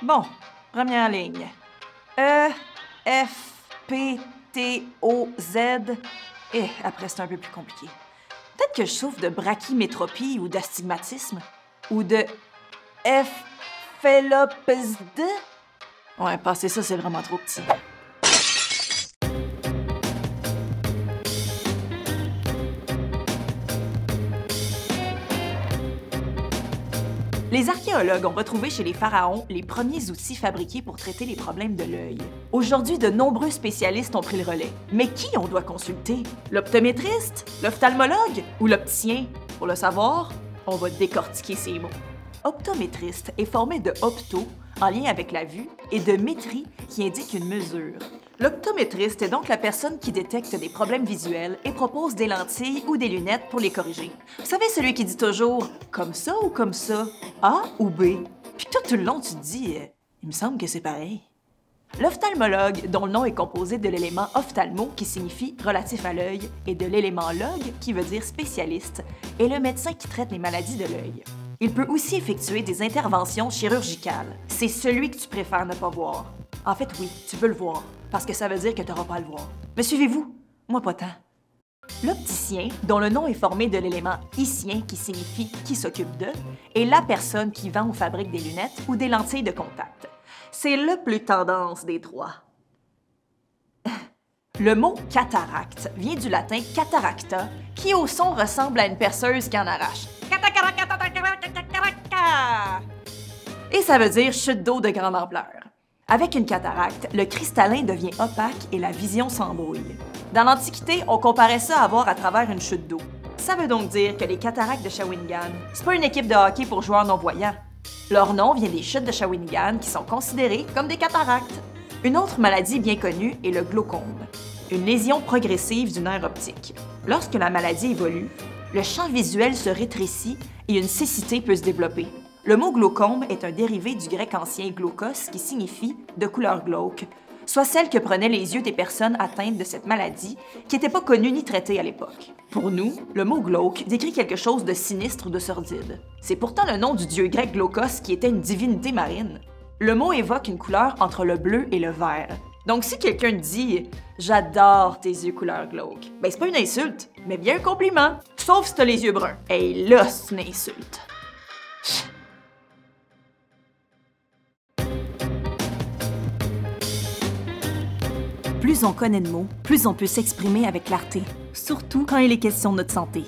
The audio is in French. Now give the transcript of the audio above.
Bon, première ligne. E, F, P, T, O, Z. Et après, c'est un peu plus compliqué. Peut-être que je souffre de brachymétropie ou d'astigmatisme. Ou de F-phelopsd. Ouais, passer ça, c'est vraiment trop petit. Les archéologues ont retrouvé chez les pharaons les premiers outils fabriqués pour traiter les problèmes de l'œil. Aujourd'hui, de nombreux spécialistes ont pris le relais. Mais qui on doit consulter? L'optométriste? L'ophtalmologue? Ou l'opticien? Pour le savoir, on va décortiquer ces mots. Optométriste est formé de opto, en lien avec la vue, et de métrie, qui indique une mesure. L'optométriste est donc la personne qui détecte des problèmes visuels et propose des lentilles ou des lunettes pour les corriger. Vous savez, celui qui dit toujours « comme ça ou comme ça, A ou B », puis tout le long tu te dis « il me semble que c'est pareil ». L'ophtalmologue, dont le nom est composé de l'élément ophtalmo, qui signifie relatif à l'œil, et de l'élément log, qui veut dire spécialiste, est le médecin qui traite les maladies de l'œil. Il peut aussi effectuer des interventions chirurgicales. C'est celui que tu préfères ne pas voir. En fait, oui, tu veux le voir, parce que ça veut dire que tu n'auras pas à le voir. Me suivez-vous? Moi, pas tant. L'opticien, dont le nom est formé de l'élément icien, qui signifie « qui s'occupe de », est la personne qui vend ou fabrique des lunettes ou des lentilles de contact. C'est le plus tendance des trois. Le mot « cataracte » vient du latin « cataracta », qui au son ressemble à une perceuse qui en arrache. Et ça veut dire chute d'eau de grande ampleur. Avec une cataracte, le cristallin devient opaque et la vision s'embrouille. Dans l'Antiquité, on comparait ça à voir à travers une chute d'eau. Ça veut donc dire que les cataractes de Shawinigan, c'est pas une équipe de hockey pour joueurs non-voyants. Leur nom vient des chutes de Shawinigan qui sont considérées comme des cataractes. Une autre maladie bien connue est le glaucome, une lésion progressive du nerf optique. Lorsque la maladie évolue, le champ visuel se rétrécit et une cécité peut se développer. Le mot glaucome est un dérivé du grec ancien glaucos qui signifie « de couleur glauque », soit celle que prenaient les yeux des personnes atteintes de cette maladie qui n'était pas connue ni traitée à l'époque. Pour nous, le mot glauque décrit quelque chose de sinistre ou de sordide. C'est pourtant le nom du dieu grec Glaucos qui était une divinité marine. Le mot évoque une couleur entre le bleu et le vert. Donc si quelqu'un dit « J'adore tes yeux couleur glauque », ben c'est pas une insulte, mais bien un compliment. Sauf si t'as les yeux bruns. Et là, c'est une insulte. Plus on connaît de mots, plus on peut s'exprimer avec clarté, surtout quand il est question de notre santé.